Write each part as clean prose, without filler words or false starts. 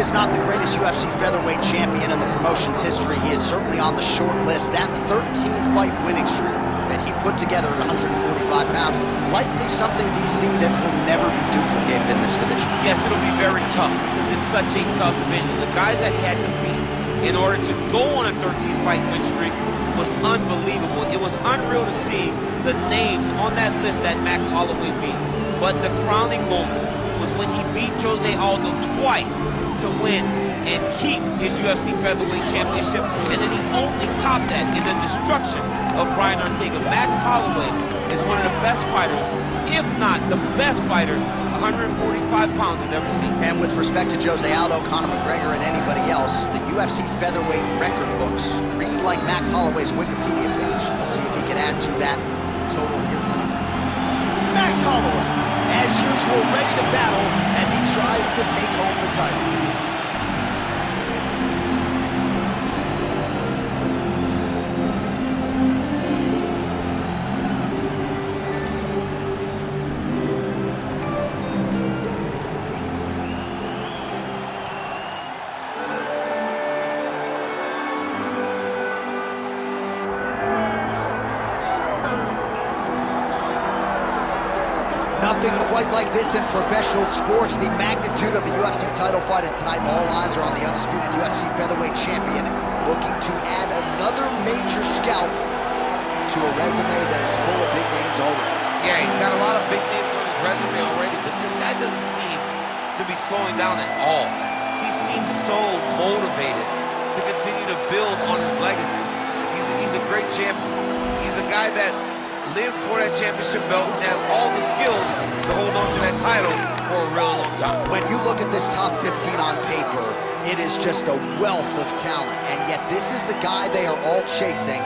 is not the greatest UFC featherweight champion in the promotion's history, he is certainly on the short list. That 13-fight winning streak that he put together at 145 pounds, likely something, DC, that will never be duplicated in this division. Yes, it'll be very tough, because it's such a tough division. The guys that he had to beat in order to go on a 13-fight win streak was unbelievable. It was unreal to see the names on that list that Max Holloway beat. But the crowning moment was when he beat Jose Aldo twice to win and keep his UFC featherweight championship, and then he only topped that in the destruction of Brian Ortega. Max Holloway is one of the best fighters, if not the best fighter 145 pounds has ever seen. And with respect to Jose Aldo, Conor McGregor, and anybody else, the UFC featherweight record books read like Max Holloway's Wikipedia page. We'll see if he can add to that total here tonight. Max Holloway, as usual, ready to battle as he tries to take home the title. Nothing quite like this in professional sports. The magnitude of the UFC title fight, and tonight all eyes are on the undisputed UFC featherweight champion, looking to add another major scalp to a resume that is full of big names already. Yeah, he's got a lot of big names on his resume already, but this guy doesn't seem to be slowing down at all. He seems so motivated to continue to build on his legacy. He's a great champion. He's a guy that lived for that championship belt and has all the skills to hold on to that title for a real long time. When you look at this top 15 on paper, it is just a wealth of talent, and yet this is the guy they are all chasing,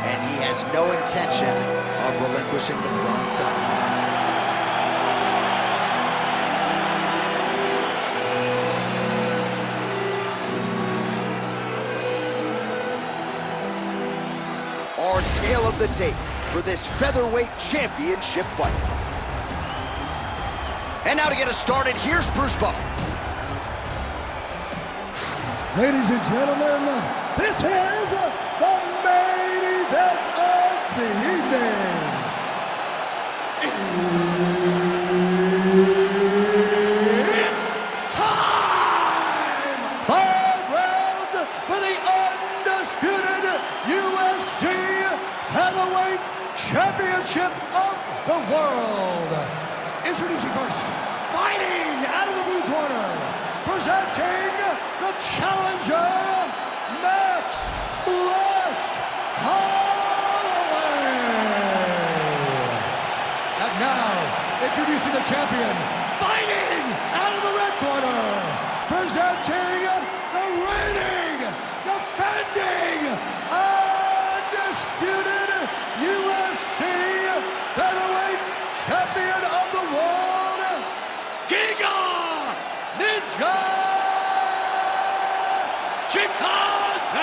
and he has no intention of relinquishing the throne tonight. Our tale of the tape for this featherweight championship fight. And now to get us started, here's Bruce Buffer. Ladies and gentlemen, this is the main event of the evening. It's time! 5 rounds for the undisputed UFC Heavyweight Championship of the world. Introducing first, fighting out of the blue corner, presenting the challenger, Max Blast Holloway. And now, introducing the champion, fighting out of the red corner, presenting the reigning, defending, undisputed UFC featherweight champion of the world, Giga Chikadze!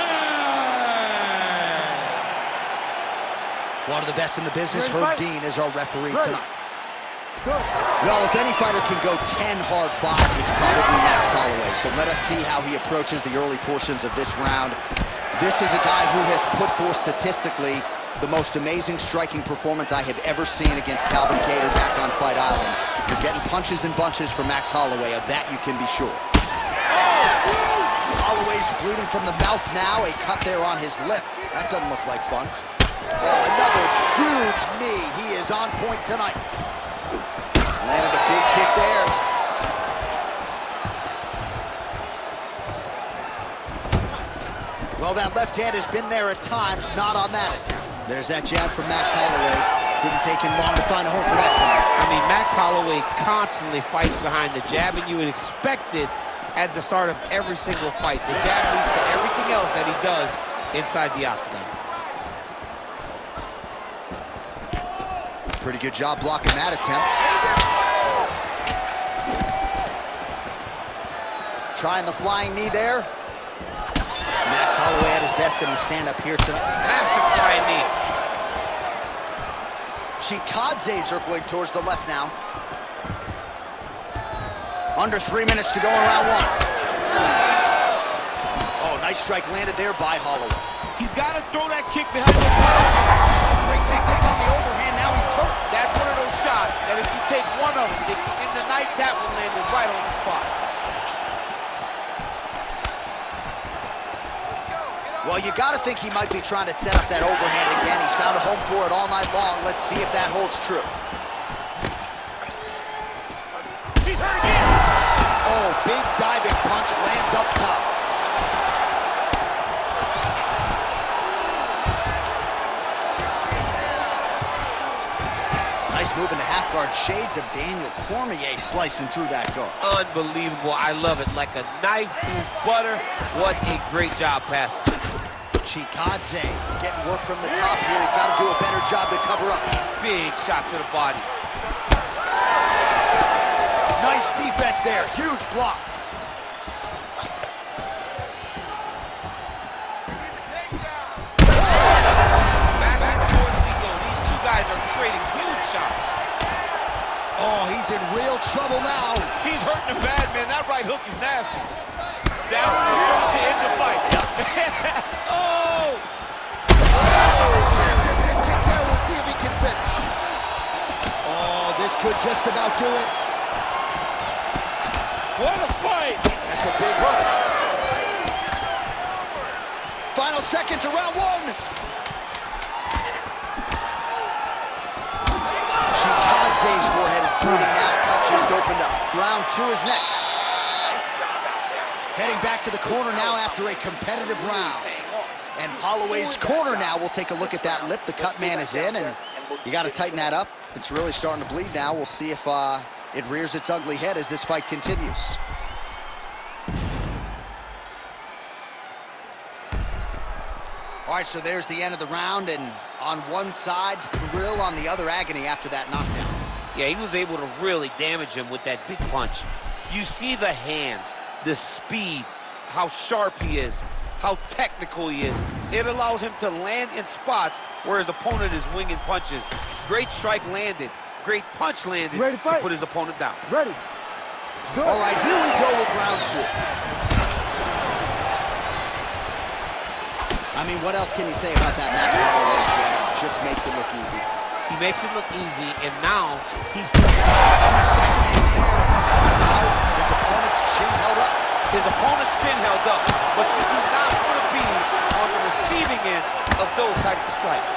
One of the best in the business, Herb Dean, is our referee tonight. Well, if any fighter can go 10 hard fights, it's probably Max Holloway. So let us see how he approaches the early portions of this round. This is a guy who has put forth statistically the most amazing striking performance I have ever seen against Calvin Kattar back on Fight Island. You're getting punches and bunches from Max Holloway, of that you can be sure. Holloway's bleeding from the mouth now, a cut there on his lip. That doesn't look like fun. Oh, another huge knee. He is on point tonight. Landed a big kick there. Well, that left hand has been there at times, not on that attempt. There's that jab from Max Holloway. Didn't take him long to find a home for that tonight. I mean, Max Holloway constantly fights behind the jab, and you would expect it at the start of every single fight. The jab leads to everything else that he does inside the octagon. Pretty good job blocking that attempt. Trying the flying knee there. Max Holloway at his best in the stand-up here tonight. Massive flying knee. Chikadze circling towards the left now. Under 3 minutes to go in round one. Oh, nice strike landed there by Holloway. He's got to throw that kick behind the back. Great technique on the overhand. Now he's hurt. That's one of those shots that if you take one of them, in the night, that one landed right on the spot. Well, you got to think he might be trying to set up that overhand again. He's found a home for it all night long. Let's see if that holds true. He's hurt again. Oh, big diving punch lands up top. Nice move into half guard. Shades of Daniel Cormier slicing through that guard. Unbelievable. I love it. Like a knife through butter. What a great job passing. Chikadze getting work from the top here. He's got to do a better job to cover up. Big shot to the body. Nice defense there. Huge block. Back and forth we go. These two guys are trading huge shots. Oh, he's in real trouble now. He's hurting him bad, man. That right hook is nasty. Down is going to end the fight. Oh! There's a kick there. We'll see if he can finish. Oh, this could just about do it. What a fight! That's a big hook. Final seconds of round one. Chikadze's forehead is bleeding now. Cut just opened up. Round two is next. Heading back to the corner now after a competitive round. And Holloway's corner now. We'll take a look at that lip. The cut man is in, and you got to tighten that up. It's really starting to bleed now. We'll see if it rears its ugly head as this fight continues. All right, so there's the end of the round, and on one side, thrill, on the other, agony after that knockdown. Yeah, he was able to really damage him with that big punch. You see the hands, the speed, how sharp he is, how technical he is. It allows him to land in spots where his opponent is winging punches. Great strike landed, great punch landed to put his opponent down. Ready. All right, here we go with round two. I mean, what else can you say about that Max Holloway jab? Just makes it look easy. He makes it look easy, and now he's... His opponent's chin held up. His opponent's chin held up, but you do not want to be on the receiving end of those types of strikes.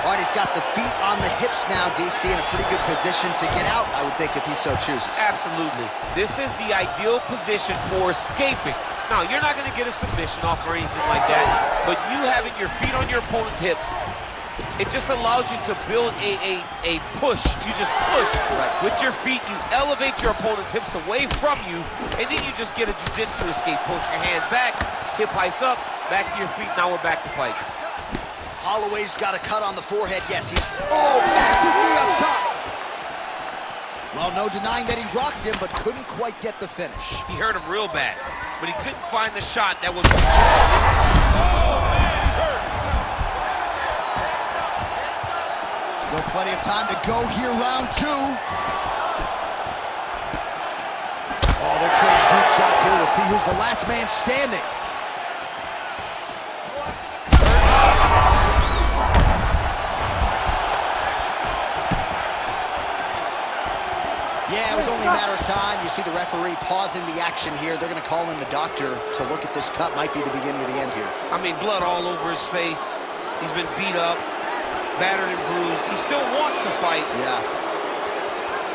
All right, he's got the feet on the hips now, DC, in a pretty good position to get out, I would think, if he so chooses. Absolutely. This is the ideal position for escaping. Now, you're not going to get a submission off or anything like that, but you having your feet on your opponent's hips, it just allows you to build a push. You just push with your feet. You elevate your opponent's hips away from you, and then you just get a jiu-jitsu escape. Push your hands back, hip heights up, back to your feet. Now we're back to fight. Holloway's got a cut on the forehead. Yes, he's... Oh, massive knee up top. Well, no denying that he rocked him, but couldn't quite get the finish. He hurt him real bad, but he couldn't find the shot that was... Oh, man, he's hurt. Still plenty of time to go here, round two. Oh, they're trading huge shots here. We'll see who's the last man standing. Yeah, it was only a matter of time. You see the referee pausing the action here. They're going to call in the doctor to look at this cut. Might be the beginning of the end here. I mean, blood all over his face. He's been beat up, battered and bruised. He still wants to fight. Yeah.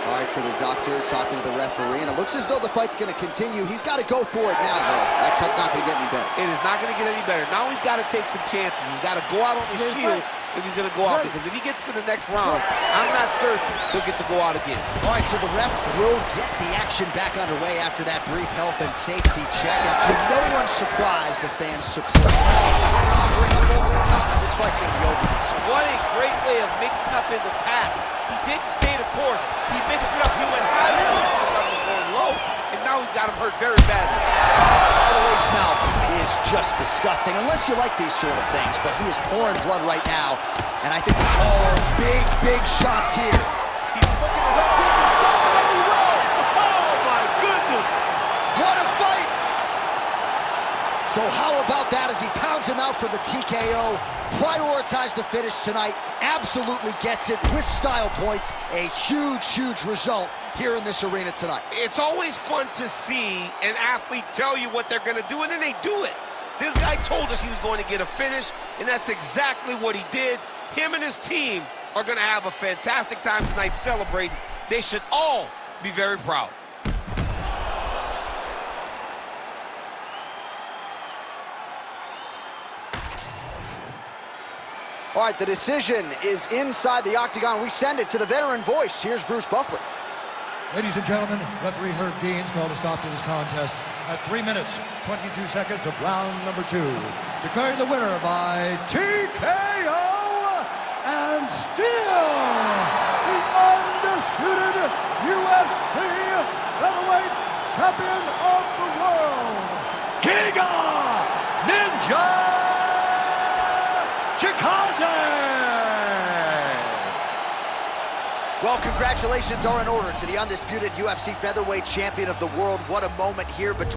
All right, so the doctor talking to the referee, and it looks as though the fight's going to continue. He's got to go for it now, though. That cut's not going to get any better. It is not going to get any better. Now he's got to take some chances. He's got to go out on the shield if he's going to go out, because if he gets to the next round, I'm not certain he'll get to go out again. All right, so the ref will get the action back underway after that brief health and safety check, and to no one's surprise, the fans support. Offering up over the top. This fight's going to be over. What a great way of mixing up his attack. He didn't stay the course. He mixed it up. He went high when he was going low, and now he's got him hurt very badly. Holloway's mouth is just disgusting, unless you like these sort of things, but he is pouring blood right now, and I think it's all big shots here. He's looking at his feet to stop it, and he will. Oh, my goodness. What a fight So how about that as he pounds him out for the TKO? Prioritized the finish tonight. Absolutely gets it with style points. A huge, huge result here in this arena tonight. It's always fun to see an athlete tell you what they're going to do, and then they do it. This guy told us he was going to get a finish, and that's exactly what he did. Him and his team are going to have a fantastic time tonight celebrating. They should all be very proud. All right, the decision is inside the octagon. We send it to the veteran voice. Here's Bruce Buffer. Ladies and gentlemen, referee Herb Dean's called a stop to this contest at 3 minutes, 22 seconds of round number 2. Declaring the winner by TKO and still the undisputed UFC featherweight champion of the world, Giga Ninja Chikadze! Well, congratulations are in order to the undisputed UFC featherweight champion of the world. What a moment here between